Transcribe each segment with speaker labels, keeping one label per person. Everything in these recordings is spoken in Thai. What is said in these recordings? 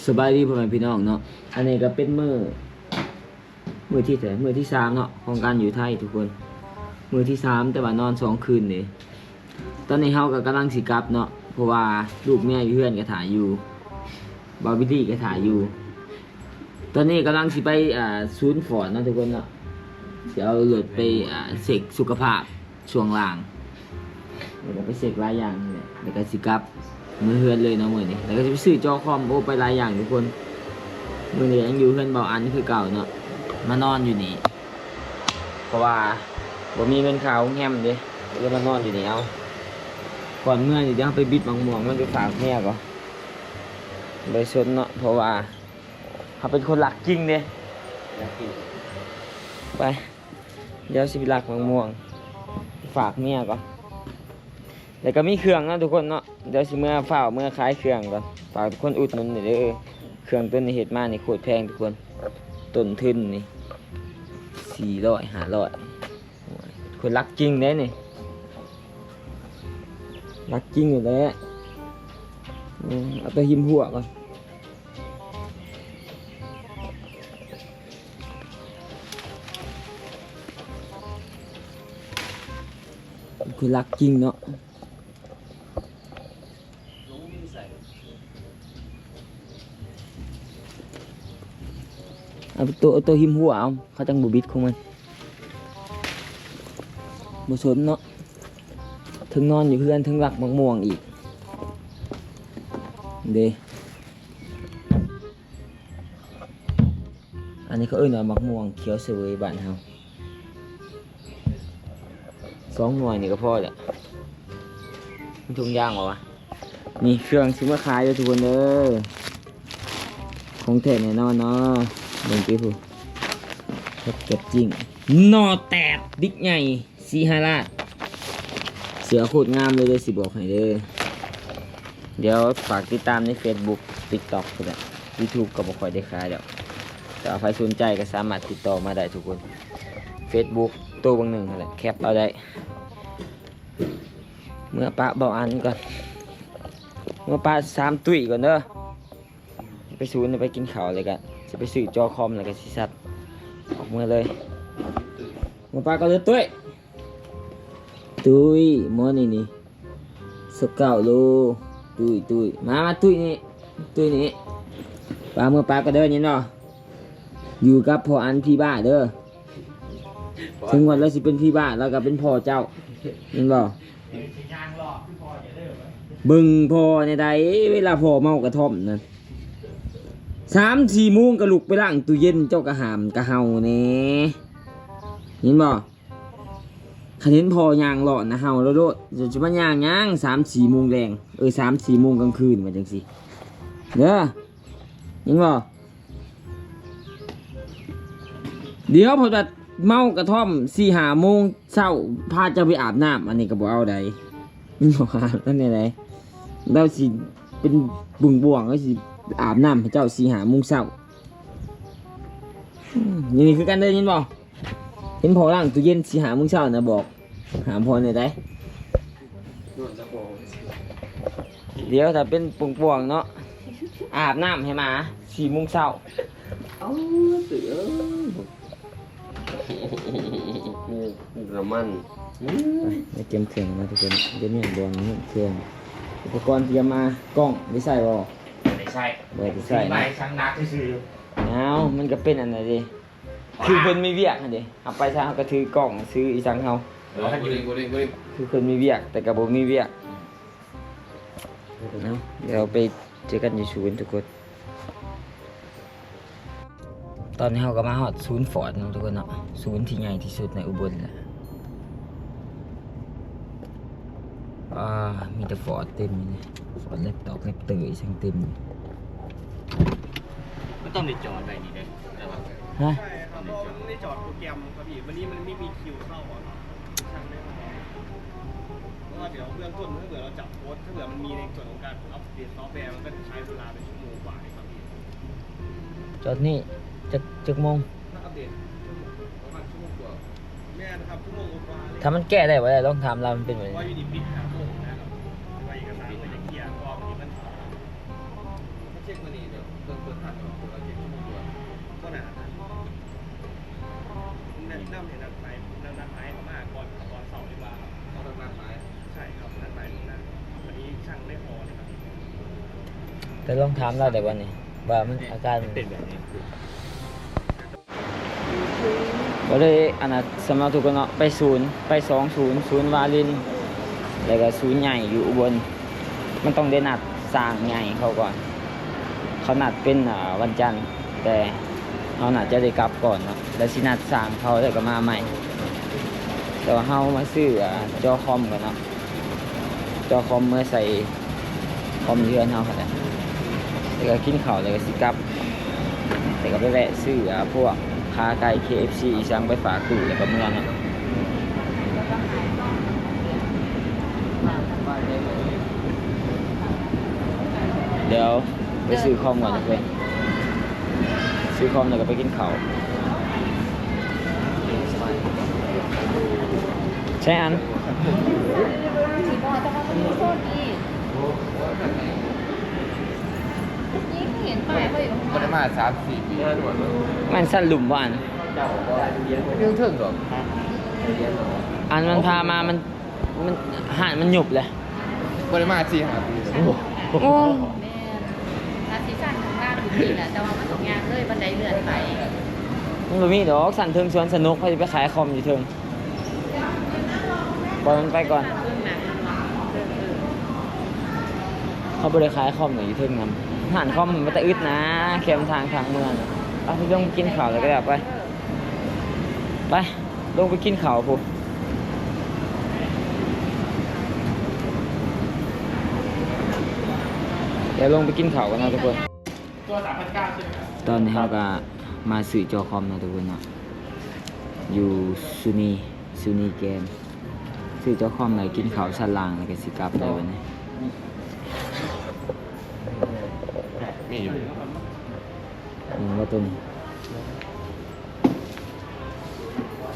Speaker 1: สบายดีพ่อแม่พี่น้องเนาะอันนี้ก็เป็นมือที่3เนาะของการอยู่ไทยทุกคนมือที่3แต่ว่านอน2 คืนนี่ตอนนี้เฮาก็กำลังสิกลับเนาะเพราะว่าลูกแม่อยู่เพื่อนก็ถ่ายอยู่บาร์บี้ดี้ก็ถ่ายอยู่ตอนนี้กำลังสิไปศูนย์ฝอนเนาะทุกคนเนาะสิเอารถไปเช็คสุขภาพช่วงล่างแล้วก็ไปเช็คหลายอย่างนี่แหละแล้วก็สิกลับมือเฮือนเลยเนาะมื้อนี้แล้วก็จะไปซื้อจอคอมโอ้ไปหลายอย่างทุกคนมื้อนี้ยังอยู่เฮือนเบาอันคือเก่าเนาะมานอนอยู่นี่เพราะว่าบ่มีเงินค่าโรงแรมเด้เลยมานอนอยู่นี่เอาก่อนเมื่อนี่เดี๋ยวไปบิดบางม่วงมันไปฝากแม่ก่อนไปสนเนาะเพราะว่าเขาเป็นคนหลักจริงเด้ไปเดี๋ยวสิไปหลักบางม่วงฝากแม่ก่อนแต่ก็มีเครื่องนะทุกคนเนาะเดี๋ยวสิเมื่อฝ้าเมื่อขายเครื่องก่อนฝากทุกคนอุดหนุนหน่อยเด้อเครื่องต้นนี้เฮ็ดมานี่โคตรแพงทุกคนต้นทุนนี่400 500คนรักจริงเด้นี่รักจริงอยู่แล้วเอาไปหิมหัวก่อนคนรักจริงเนาะเอาตัวหิมหัวเอาเขาจังบุบิดของมันบุสนเนาะถึงนอนอยู่เพื่อนถึงรักมักม่วงอีกเดอันนี้เขาเอ้ยหน่อยมักม่วงเขียวเสวยบ้านเฮา2 หน่วยนี่ก็พอแล้วมันทุ่งย่างเหรอวะนี่เครื่องซื้อมาขายอยู่ทุกคนเด้อของแท้แน่นอนเนาะเบิ่งพี่ผู้เก็บจริงนอแตดดิกใหญ่4-5 ลาดเสือโคตรงามเลยสิบอกให้เด้อเดี๋ยวฝากติดตามใน Facebook TikTok ก็ได้ YouTube ก็บ่ค่อยได้ขายแล้วแต่ใครสนใจก็สามารถติดต่อมาได้ทุกคน Facebook ตัวบางหนึ่งนั่นแหละแคปเอาได้เมื่อปะเบาอันก่อนเมื่อปะ3 ตุ้ยก่อนเด้อไปศูนย์ไปกินข้าวเลยกันจะไปซื้อจอคอมแล้วก็สิซัดออกมือเลยเมื่อปะก็เลยตุ้ยหมอนี่19 โลตุ้ยมาตุ้ยนี่ปลาเมื่อปลาก็เดินนี่เนาะอยู่กับพ่ออันพี่บ้าเด้อถึงวันแล้วสิเป็นพี่บ้าแล้วก็เป็นพ่อเจ้าเห็นบ่บึงพ่อในใดเวลาพ่อเมากระท่อมนั่น3-4 โมงก็ลุกไปล้างตู้เย็นเจ้ากระหามกระเฮาแน่เห็นบ่คันเห็นพ่อย่างหลอดนะเฮาแล้วโลดจะมาย่าง3-4 โมงแรง3-4 โมงกลางคืนมาจังสิเด้อเห็นบ่เดี๋ยวพอจะเมากระท่อม4-5 โมงเช้าพาเจ้าไปอาบน้ำอันนี้ก็บ่เอาใดมันบ่อาบนั่นไหนเราสิเป็นบุ่งบ่วงก็สิอาบน้ำให้เจ้า4-5 โมงเช้านี่คือกันเด้อเห็นบ่เห็นพอล้างตู้เย็น4-5 โมงเช้านะบอกหามพอหน่อยได้เดี๋ยวถ้าเป็นป่วงๆเนาะอาบน้ำให้มา4 โมงเช้าเอาเสือ
Speaker 2: น้ำมัน
Speaker 1: ไปเตรียมเครื่องมาทุกคนเดี๋ยวนี้บวงนี่เครื่องอุปกรณ์เตรียมมากล้องไม่ใส่บ่
Speaker 2: ไม่ใช่
Speaker 1: ใส่นะ
Speaker 2: ช่างนักที่ซื้อ
Speaker 1: เอามันก็เป็นอันไหนดิคือคนมีเวียกอันดิเอาไปซะเขาก็ถือกล้องซื้ออีสังเฮาคือคนมีเวียกแต่กับผมมีเวียกเดี๋ยวไปเจอกันอยู่ศูนย์ทุกคนตอนนี้เราก็มาฮอดศูนย์ฟอร์ดทุกคนเนาะศูนย์ที่ใหญ่ที่สุดในอุบลแหละมีแต่ฟอร์ดเต็มเลยฟอร์ดเล็บตอกเล็บเตยช่างเต็ม
Speaker 2: มันต้องได้จอดไปนี่เด้
Speaker 1: ฮะ
Speaker 3: ไม่ได้จอดโปรแกรมครับพี่วันนี้มันไม่มีคิวเข้าอ่ะช่างได้ไหมเพราะว่าเดี๋ยวเบื้องต้นถ้าเกิดเราจับโค้ดถ้าเกิดมันมีในส่วนของการอัปเดตซอฟต์แวร์มันก็จะใช้เวลาเป็นชั่วโมงกว่าครับพี่
Speaker 1: จอดนี่จักโมง
Speaker 3: ถ้าอัปเดตประมาณชั่วโมงกว่าแม่นะครับชั่วโมงกว่า
Speaker 1: ถ้ามันแก้ได้ว่าต้องทำเรามันเป็นแบบนี้
Speaker 3: ว่าอยู่ดีปิด5 โมงนะครับว่าเอกสารมันจะเคลียร์ก็บางทีมัน เช็คมานี่เดี๋ยวเปิดทันก่อนเราเช็คชั่วโมงด่วนก็หนาน้ำเห็นนัดไปมากก่อนเสาร์ดีกว่าเขาต้องนัดไปใช่ครับนัดไปนะวันนี้ช่างไม่พอเลยครับ
Speaker 1: แต่ลองถามเราแต่วันนี้ว่ามันอาการมัน
Speaker 2: เป็นแบบนี้คือ
Speaker 1: ก็เลยอันนั้นสำหรับทุกคนเนาะไปศูนย์ไปศูนย์วาลินแล้วก็ศูนย์ใหญ่อยู่อุบลมันต้องได้นัดสร้างใหญ่เขาก่อนเขานัดเป็นวันจันทร์แต่เขานัดจะได้กลับก่อนเนาะแล้วสินัดสร้างเขาแล้วก็มาใหม่แต่ว่าเขามาซื้อจอคอมกันเนาะจอคอมเมื่อใส่คอมเรือนเขาค่ะแล้วก็กินข้าวแล้วก็สิกลับแต่ก็ไปแวะซื้อพวกขาไก่ KFC สั่งไปฝากตู่แล้วก็เมื่อเนาะเดี๋ยวไปซื้อคอมก่อนนะเพื่อนซื้อคอมแล้วก็ไปกินข้าวใช่อัน
Speaker 4: สีบอลจะมาเป็นโซนนี้ยิ่งเห็นป้ายเขาอยู่ข้าง
Speaker 2: ปริมาณ3-4 ปีแล้วหมดเลย
Speaker 1: มันสั้นหลุมบ่อัน
Speaker 2: เรื่องเทิงหรอก
Speaker 1: อันมันพามามันหานมันหยุบเลย
Speaker 2: ปริมาณ4-5 ปี
Speaker 1: โอ้
Speaker 4: แม่ราศีสันข้างล่างอยู่ที่แหละแต่ว่ามันตกงานเลยบันไดเลื่อนไป
Speaker 1: มันบ่มีดอกสั่นเทิงสวนสนุกเขาจะไปขายคอมอยู่เทิงปล่อยมันไปก่อน
Speaker 4: เรื่องหนัก
Speaker 1: เขาบริขายคอมหน่อยอยู่เทิงนำหานคอมมันจะอึดนะแคมทางเมืองเอาไปลงไปกินข้าวแล้วก็ได้ไปลงไปกินข้าวพูเดี๋ยวลงไปกินข้าวกันนะทุกคน
Speaker 2: ตัว3,900ใช่ไหม
Speaker 1: ตอนนี้เราก็มาสื่อจอคอมนะทุกคนเนาะอยู่ซูนีเกมสื่อจอคอมเลยกินข้าวชั้นล่างแล้วก็สิกลับได้วันนี้
Speaker 2: มีอยู่
Speaker 1: ว่าตัวนี้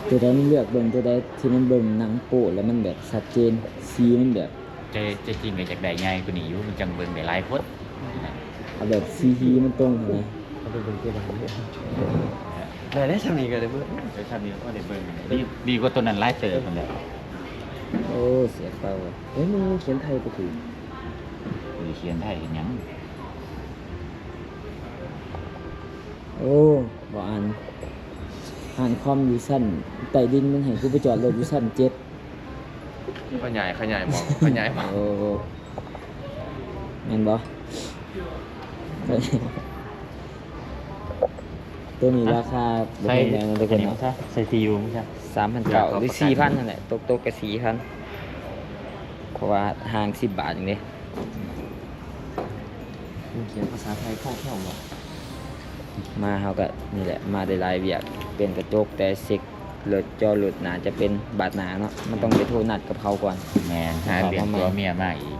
Speaker 1: ตัวใดมันเลือกเบิ่งตัวใดที่มันเบิ่งหนังโป๊แล้วมันแบบชัดเจนสีมันแบบ
Speaker 5: จะจริงกับจากใดใหญ่กว่านี้อยู่มันจังเบิ่งได้หลายคนนะ
Speaker 1: เอาแบบสีมันตรงนะ
Speaker 2: เขาเป็นคนเกี่ยวกับได้สามีกันเลยเพื่อน
Speaker 5: เดี๋ยวชาตินี้ก็ได้เบิ่งดีกว่าตัวนั้นหลายเติบมันแหละ
Speaker 1: โอ้เสียเปล่าว่ะเอ้ยมึงเขียนไทยก็ถูก
Speaker 5: สิเขียนไทยเฮ็ดหยัง
Speaker 1: โอ้บ่อ่านคอมอยู่ชั้นใต้ดินมันให้กูไปจอดรถอยู่ชั้น7
Speaker 2: ขยายมองขยายมอง
Speaker 1: โอ้แม่นบ่ตัวนี้ราคาบ่แพงแล้วนะทุกคนเนาะ
Speaker 5: ใส่ซียูไม่ใช่
Speaker 1: 3,900หรือ 4,000 นั่นแหละตกก็ 4,000 เพราะว่าห่าง10 บาทอย่างนี้
Speaker 2: มึงเขียนภาษาไทยคล่องๆหรอ
Speaker 1: มาเฮาก็นี่แหละมาได้หลายเวียกเป็นกระจกแต่เซ็กรถจอรถน่าจะเป็นบาดหนาเนาะมันต้องไปโทรนัดกับเขาก่อน
Speaker 5: แม่นหาเลี้ยงตัวเมียมาอีก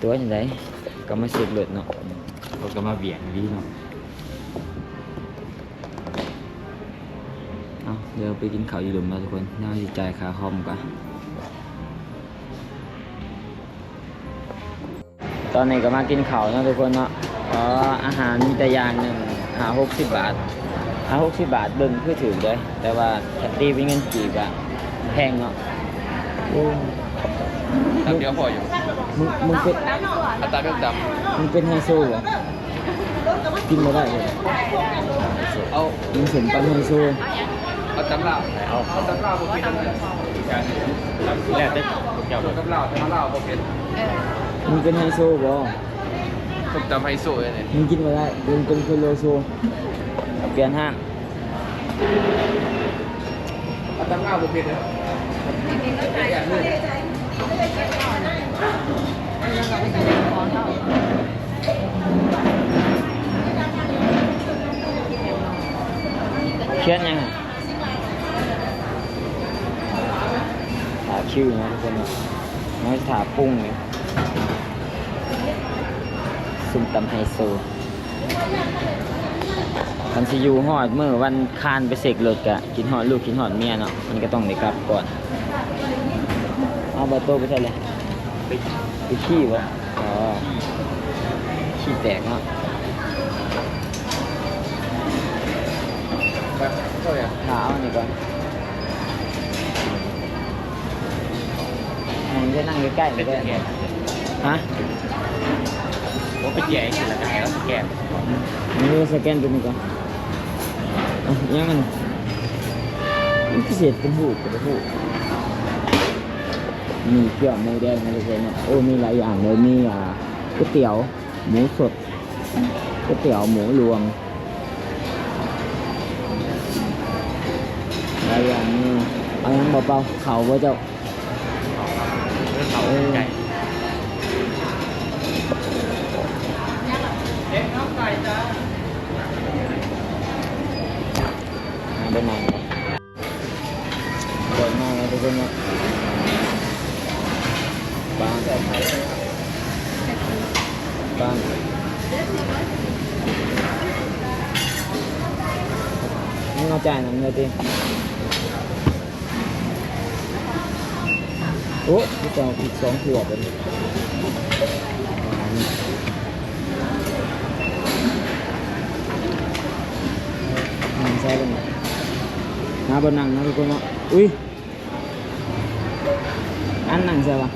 Speaker 1: ตัวจังไดก็มาเซ็กรถเนาะ
Speaker 5: เขาก็มาเบี่ยงดีเนาะ
Speaker 1: เอาเดี๋ยวไปกินข้าวอยู่หลุมมาทุกคนน่าสิจ่ายค่าคอมก่อนตอนนี้ก็มากินข้าวเนาะทุกคนเนาะอาหารมีแต่อย่างหนึง60 บาท60 บาทเบิ่งคือถือเลยแต่ว่าถ้าตีเป็นเงินกีบอะแพงเนาะโอ้
Speaker 2: ตับเดียวพออยู่
Speaker 1: มึงเป็น
Speaker 2: อัตราแบบด
Speaker 1: มึงเป็นไฮโซเหรอกินมาได้เลย
Speaker 2: ำเอา
Speaker 1: มึงเห็นปันไฮโซ
Speaker 2: เอาตำลาวเอาตำลาวโอเคกันเลย
Speaker 5: แล้วแต่พวกเจ้า
Speaker 2: เอาตำลาวโอเค
Speaker 1: มึงเป็นไฮโซบ่
Speaker 2: ผมจำไฮโซเลยเนี่ย
Speaker 1: มึงกินมาได้มึงเป็นคนโลโซเปลี่ยนห้าง
Speaker 2: เอาตำลาวโอเคเลย
Speaker 1: เครียดยังไงถาคิวนะทุกคนเนาะน้อยถาปุ้งเลยซุ่มตำไฮโซคันสิอยู่ฮอดเมื่อวันคานไปเสกรถกะกินฮอดลูกกินฮอดเมียเนาะมันก็ต้องได้กลับก่อนเอาเบอร์โตไปใช่เลยไปขี้วะอ๋อขี้แตกเนาะ
Speaker 2: เขาเนี่ย
Speaker 1: หาเอาอันนี้ก่อนมึงจะนั่งใกล้ๆ
Speaker 5: เป็
Speaker 1: ไม่
Speaker 5: น
Speaker 1: ได้
Speaker 5: สแกน
Speaker 1: ฮะ
Speaker 5: ว่าเป็นแย่คือแล้วก็ให้เราสแกน
Speaker 1: มึงสแกนตัวนี้ก่อนอ่ะยังมันพิเศษเป็นหูเป็นหูมีเกี๊ยวหมูแดงนะทุกคนเนาะโอ้มีหลายอย่างเลยมีก๋วยเตี๋ยวหมูสดก๋วยเตี๋ยวหมูรวมหลายอย่างนี่เอายังเบาๆเขาว่าเจ้า
Speaker 5: เรื่องเขาไก่
Speaker 3: เด็กน้องไก่จ้า
Speaker 1: มาได้มาเดินมาแล้วทุกคนเนาะบางแต่ไทยบางมึงเอาจ่ายหนังเลยดิโอ้พี่จองอีก2 ขวดเลยนั่งใส่เลยนะบนนั่งนะทุกคนเนาะอุ้ยอันนั่งใส่ปะ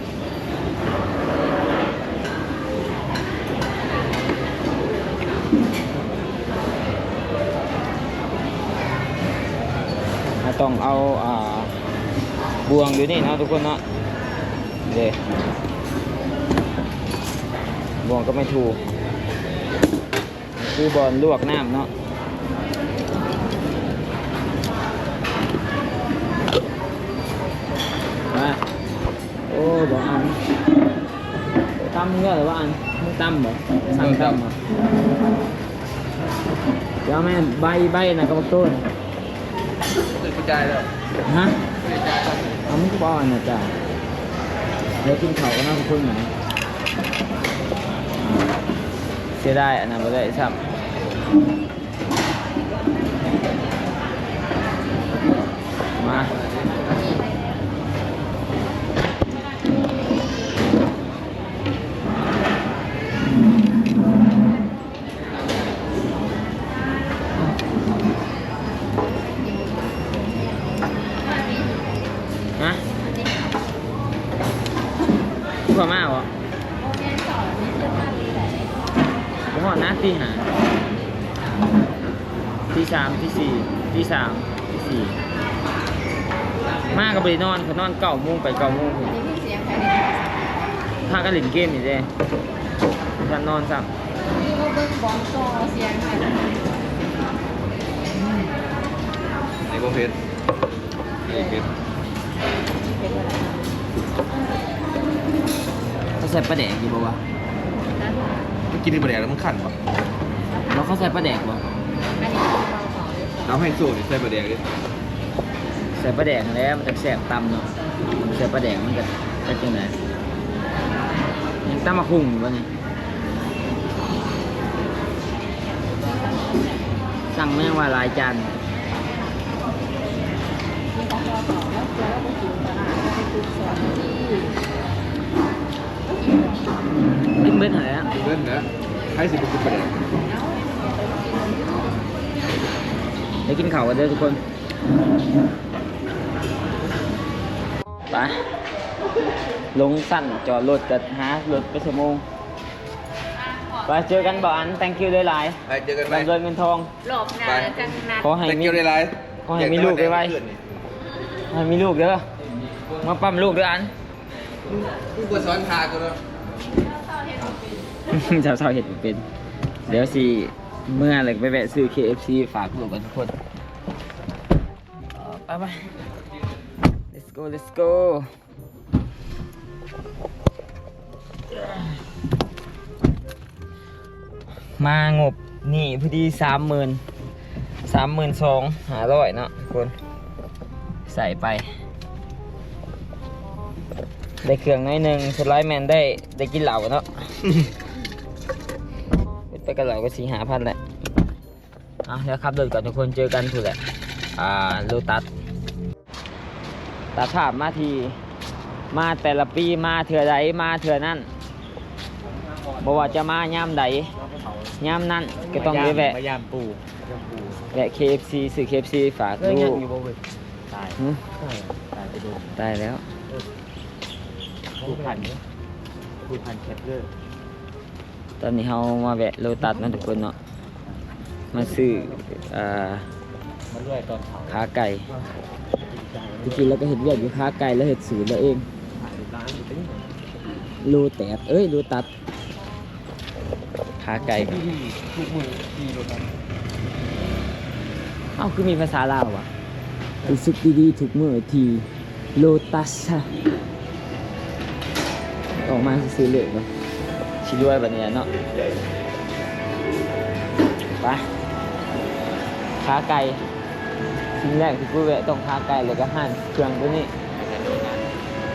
Speaker 1: ต้องเอาบวงอยู่นี่นะทุกคนเนาะเลยบวงก็ไม่ถูกคือบอลลวกน้ำเนาะมาโอ้บอกอันตั้มเงือกหรือว่าอันมึงตั้มเหรอสั่งตั้มเหรอเดี๋ยวแม่ใบนะกระบอกต้น
Speaker 2: ตื่นกระจายแล้ว
Speaker 1: ฮะ
Speaker 2: กระจายแล้ว
Speaker 1: เอามึงป้อนนะจ๊ะเดี๋ยวกินข้าวกันนะทุกคนไหนเสียดายอันนั้นไม่ได้ซ้ำมาฮะพอมากเหรอ
Speaker 4: โอเคสอนนี่คือมาดีแหละ
Speaker 1: ผมบอกนะตีหาตี 3 ตี 4 ตี 3 ตี 4มากับบรินอนเขานอน9 โมงไป9 โมง
Speaker 4: นี่มีเสียงใครได้
Speaker 1: พากันเล่นเกมอยู่เด้ท่านนอนซ้
Speaker 4: นี่ก็เบิ้งบอลโซเสียงใครได้
Speaker 2: ในโบเพชรในเพชร
Speaker 4: เป็นอะไร
Speaker 1: ำเขาใส่ปลาแดกอยู่บ่วะ
Speaker 4: นะ
Speaker 2: ไม่กินในประเดี๋ยวแล้วมันขันปะ
Speaker 1: แล้วเขาใส่ปลาแดกบ่
Speaker 4: อันนี้เบาๆต่อเลย
Speaker 2: น้ำให้สูตรใส่ประเดี๋ยวดิ
Speaker 1: ใส่ปลาแดกแล้วมันจะแสบตำเนาะใส่ปลาแดกมันจะเป็นยังไงยังตำมาคุ้งอยู่วะเนี่ยสั่งแม่งว่าหลายจาน
Speaker 4: นี่ก็พอต่อแล้วเจอแล้วก็กินตลาดก็ไปคุยสอนที่
Speaker 1: กินเบิดหายแล้ว
Speaker 2: เล่นนะให้สิบกินประเดี๋ยว
Speaker 1: เดี๋ยวกินข้าวกันเด้อทุกคน ไป ลงสั้นจอดรถกันหารถไปชั่วโมง ไปเจอกันบ่อัน thank you ด้วยหลาย
Speaker 2: ไปเจอกันไหม
Speaker 1: ลำเงินเงินทอง
Speaker 4: หลบงานจังนัด
Speaker 1: ขอให้
Speaker 2: แต่
Speaker 1: มี
Speaker 2: เกี่ยวได้ไร
Speaker 1: ขอให้มีลูกไวให้มีลูกเด้อมาปั๊มลูกเด้ออัน
Speaker 2: กูกดสอนขากูแล้ว
Speaker 1: ชาวเห็ดเป็น เดี๋ยวสิเมื่อไหร่ไปแวะซื้อ KFC ฝากลูกกันทุกคนไปไป let's go let's go มางบนี่พอดี32,500เนาะทุกคนใส่ไป ได้เครื่องน้อยหนึ่งสไลด์แมนได้กินเหล่าเนาะ ไปกันเหล่าก็4-5 พันแหละเดี๋ยวขับรถก่อนทุกคนเจอกันถูกแหละโลตัสตัดภาพมาทีมาแต่ละปีมาเถื่อใดมาเถื่อนั่นบอกว่าจะมาย่ำใด
Speaker 2: เขา
Speaker 1: ยามนั้นก็ต้องไปแวะ
Speaker 5: มายามปู
Speaker 1: แวะ KFC ซื้อ KFC ฝาก
Speaker 2: เรื่อง
Speaker 1: ลู
Speaker 2: ยัง
Speaker 1: ก
Speaker 2: อยู่บ่เว้ย
Speaker 5: ตาย
Speaker 1: หึ
Speaker 5: ตายไปโดน
Speaker 1: ตายแล้ว
Speaker 5: ผู้พันแคปเลอร์
Speaker 1: ตอนนี้เรามาแวะโลตัสนะทุกคนเนาะมาซื้อ
Speaker 5: มาด้วยตอนเผา
Speaker 1: ขาไก่จริงๆแล้วก็เห็ดเวียดอยู่ขาไก่แล้วเห็ดสูตรแล้วเอง
Speaker 2: ถ่ายร้านอยู่ตั้ง
Speaker 1: โลแตดโลตัสขาไก่ครับ
Speaker 2: ที่ทุกมือที่รถนั้น
Speaker 1: เอ้าคือมีภาษาลาวอ่ะรู้สึกดีๆทุกมื้อที่โลตัสออกมาซื้อเลยเนาะชิด้วยแบบนี้เนาะไปขาไก่สิ่งแรกที่กูแวะต้องขาไก่แล้วก็หั่นเครื่องตัวนี้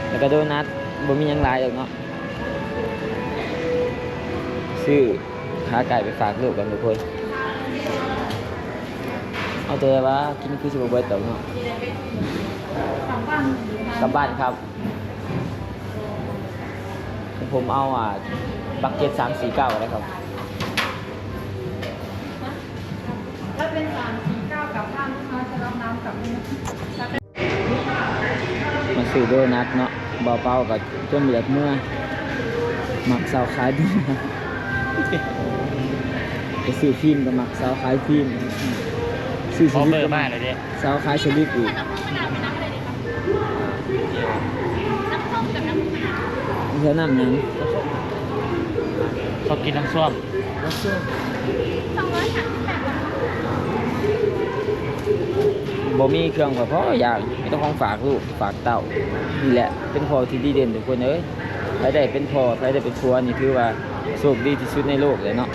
Speaker 1: แล้วก็โดนัทบ่มีหยังหลายหรอกเนาะซื้อขาไก่ไปฝากลูกกันทุกคนเอาแต่ว่ากินคือสิบ่เบิดดอกเนาะกลับบ้านครับผมเอาบักเก็ต349อะไรครับ
Speaker 4: ถ้าเป็น349กับข้าวลูกค้าจะรับน้ำกับนี่นะถ้าเป็น
Speaker 1: มาซื้อโดนัทเนาะเบาเป้ากับจนเหลือเมื่อหมักเสาขายดีไปซื้อฟิล์มกับหมักเสาขายฟิล์มซื้อ
Speaker 5: พ
Speaker 1: ส
Speaker 5: อ
Speaker 1: ลิป
Speaker 5: เบอ
Speaker 1: กั
Speaker 5: ร์
Speaker 1: บ
Speaker 5: มากเลยเนี่ย
Speaker 1: เสาขายสลิปอีก
Speaker 4: น้ำส้มมะนาวเป็นน้ำอะไรดีคะน้ำส้มกับน้ำมะนาว
Speaker 1: เท่านั้นยัง
Speaker 5: ชอบกินน้ำส้ม
Speaker 4: 238 บาท
Speaker 1: บ่มีเครื่องเพราะอย่างไม่ต้องของฝากลูกฝากเต่านี่แหละเป็นพ่อที่ดีเด่นทุกคนเอ้ยใครได้เป็นพ่อใครได้เป็นผัวนี่ถือว่าโชคดีที่สุดในโลกเลยเนาะ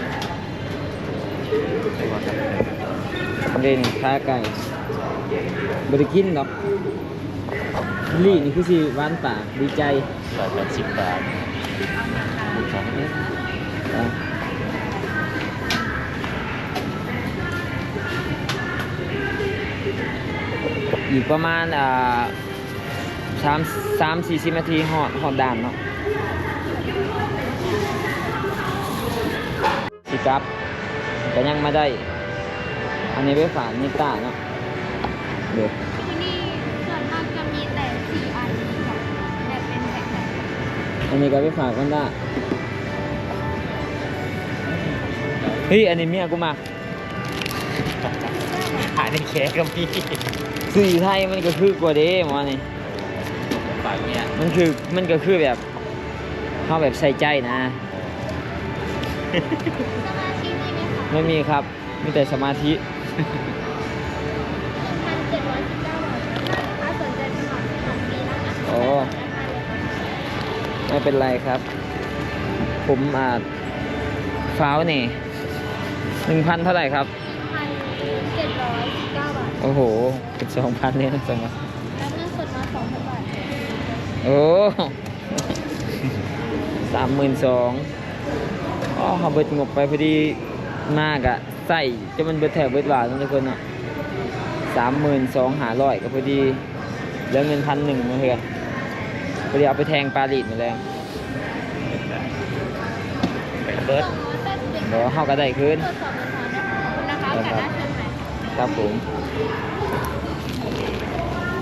Speaker 1: เด่นขาไก่บริกินหรอกลี่นี่คือสิหวานปากดีใจ
Speaker 5: 180 บาทสองเม็ด
Speaker 1: อีกประมาณ3-40 นาทีหอดด่านเนาะสิครับแต่ยังมาได้ อันนี้ไปฝากนิต้าเนาะเดี๋ยว
Speaker 4: ที่นี่ส่วนมากจะมีแต่4 อันค่ะแบบเป็นแพ็คๆ
Speaker 1: อันนี้ก็ไปฝากกันได้เฮ้ยอันนี้เมียกูมา
Speaker 5: หาในแขกก็มี
Speaker 1: สื่อไทยมันก็คือกว่าเด้หมอนี่
Speaker 5: ฝากเนี่ย
Speaker 1: มันก็คือแบบเขาแบบใส่ใจนะ
Speaker 4: สมาชิกมีไหมคะ
Speaker 1: ไม่มีครับมีแต่สมาธิ
Speaker 4: 1,719 บาทถ้าสนใจสมัคร2 ปีนะคะ
Speaker 1: โอ้ไม่เป็นไรครับ ผมฟ้าวนี่ 1,000 เท่าไหร่ครับ
Speaker 4: 1,719 บาท
Speaker 1: โอ้โหเป็น2,000เนี่ยนะสมัคร
Speaker 4: แล้วเงินสดมา 2,000 บาท
Speaker 1: โอ้32,000อ๋อเขาเบิดงบไปพอดีมากอะใส่จะมันเบิดแถวเบิดบาททุกคนเนาะ32,500ก็พอดีแล้วเงิน1,100มาเถอะพอดีเอาไปแทงปลาลีดมาแล้ว
Speaker 5: เป็นเบิร์ด
Speaker 1: เดี๋ยวเขาก็ได้คืน
Speaker 4: ตรวจสอบนะคะขอบคุณนะคะกันหน้าเชิญใหม่
Speaker 1: ครับผม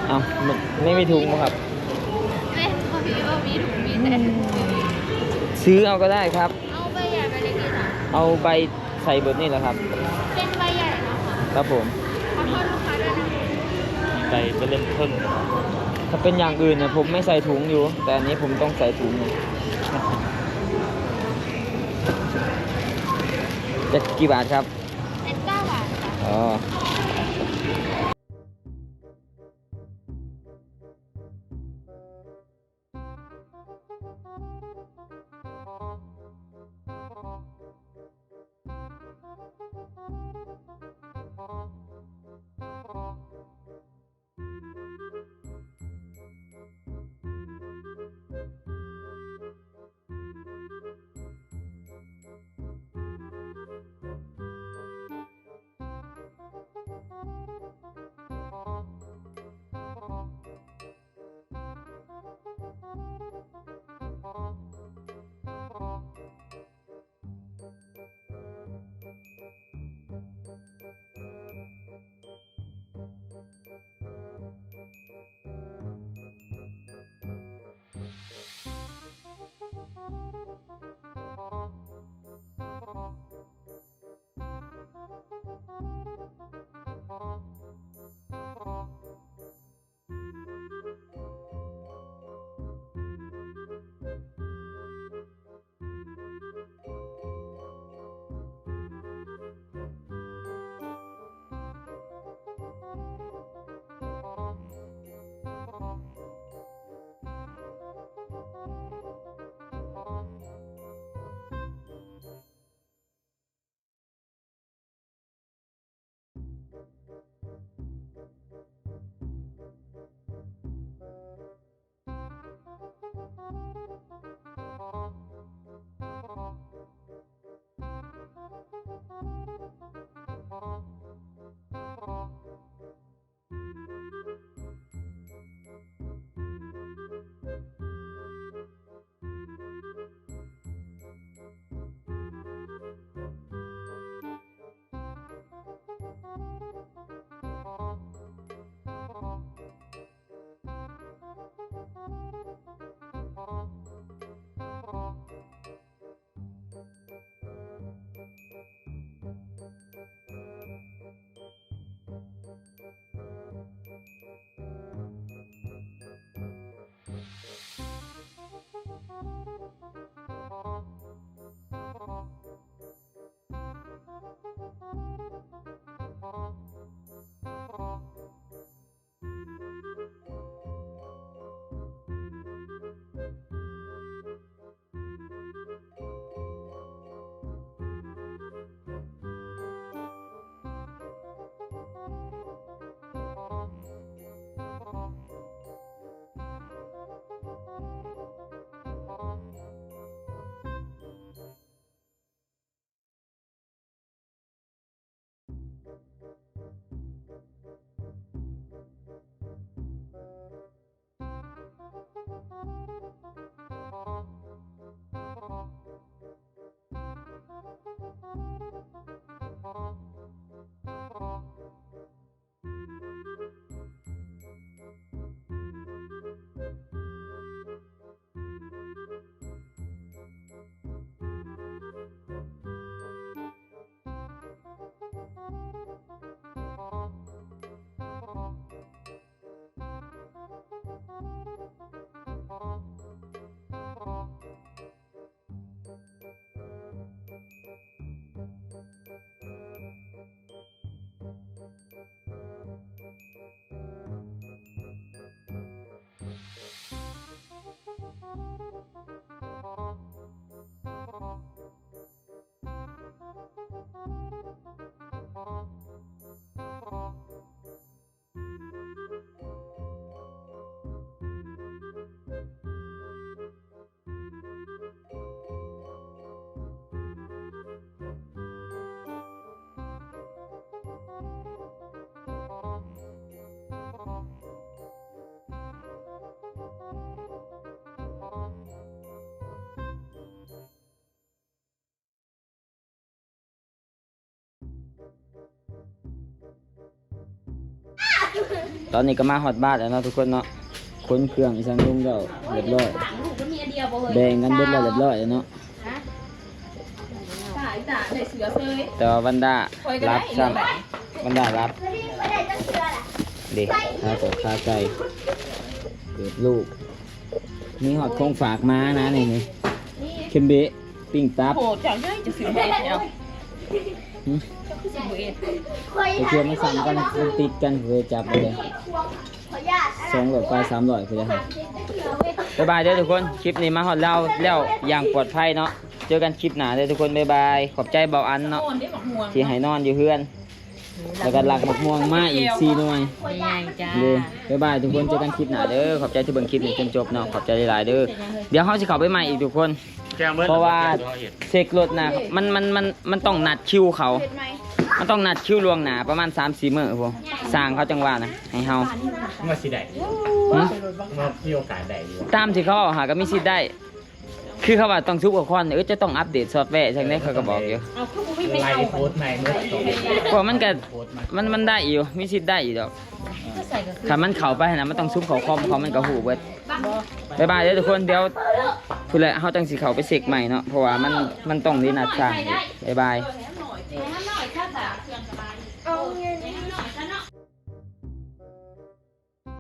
Speaker 1: เอาไม่มีถุงบ่ครับ
Speaker 4: เล่นพอพี่ว่ามีถุงมีแต่
Speaker 1: ซื้อเอาก็ได้ครับ
Speaker 4: เอาใบใหญ่ใบเล็กดีค่ะ
Speaker 1: เอาใบใส่เบิดนี่แหละครับ
Speaker 4: เป็นใบใหญ่นะคะ
Speaker 1: ครับผม
Speaker 4: ขอโทษลูกค้าด้วยนะคะ
Speaker 5: มีไปเริ่มต้น
Speaker 1: ถ้าเป็นอย่างอื่นเนี่ยผมไม่ใส่ถุงอยู่ แต่อันนี้ผมต้องใส่ถุงนะจะกี่บาทครับ
Speaker 4: เป็น9 บาทค่ะ
Speaker 1: อ๋อ ตอนนี้ก็มาฮอดบ้านแล้วเนาะทุกคนเนาะขนเครื่องอีสังลุงแล้วเรียบร้อย
Speaker 4: ลูกก็มีอันเดียวบ่เลย
Speaker 1: แบ่งกันเบิดแล้วเรียบร้อยแล้วเนาะ
Speaker 4: ตายจ้ะได้เสือเซย
Speaker 1: แต่ว่าวันดารับซ้ำวันดารับเด็กข้าวกับข้าวไก่เกิดลูกมีฮอดของฝากมานะนี่นี่เค็มเบะปิ้งตับ
Speaker 6: โหจังเลยจะซื้อให้แล้ว
Speaker 1: หึ
Speaker 6: สิบเอ็ด
Speaker 1: ไปเทียมมาสั่งกันมันติดกันเลยจับไปเลย200ไป300ไปเลยครับบ๊ายบายเด้อทุกคนคลิปนี้มาฮอดแล้วอย่างปลอดภัยเนาะเจอกันคลิปหน้าเด้อทุกคนบ๊ายบายขอบใจเบาอันเนาะ
Speaker 6: โอนได้หมักม่วง
Speaker 1: ที่ให้นอนอยู่เฮือน แล้วก็หลักหมกม่วงมาอีก4หน่วย
Speaker 6: ใหญ่จ้า
Speaker 1: เลยบ๊ายบายทุกคนเจอกันคลิปหน้าเด้อขอบใจที่เบิ่งคลิปนี้จนจบเนาะขอบใจหลายๆเด้อเดี๋ยวเฮาสิเข้าไปใหม่อีกทุกคน เพราะว่าเช็ครถนะมันต้องนัดคิวเขา มันต้องนัดคิวล่วงหน้าประมาณ 3-4 มื้อพวกสร้างเขาจังว่านะให้เฮา
Speaker 5: เมื่อสิได้
Speaker 1: หึ
Speaker 5: เมื่อมีโอกาสได้อยู่
Speaker 1: ตามที่เขาเอาหาก็มีสิทธิ์ได้ คือเขาว่าต้องซุปกับคอนจะต้องอัปเดตซอฟต์แวร์จังได๋เขาก็บอกอยู่
Speaker 6: เอาคือบ่มีไม่
Speaker 5: ไล่
Speaker 6: เอา
Speaker 5: โพสต์ใหม่เมื่อสอง
Speaker 1: เพราะมันก็
Speaker 5: โพสต์มา
Speaker 1: มันได้อยู่มีสิทธิ์ได้อยู่ดอก
Speaker 6: ก็ใส่ก็คือ
Speaker 1: ถ้ามันเข้าไปนะมันต้องซุปเขาคอมเขามันก็ฮู้เบิดบ๊ายบายเด้อทุกคนเดี๋ยวพุ่นแหละเฮาจังสิเข้าไปเช็คใหม่เนาะเพราะว่ามันต้องได้นัดสร้างอยู่บ๊ายบาย
Speaker 4: ให้หน่อยถ้าแบบเครื่องสบายเอาเงินให้หน่อยซะเนาะ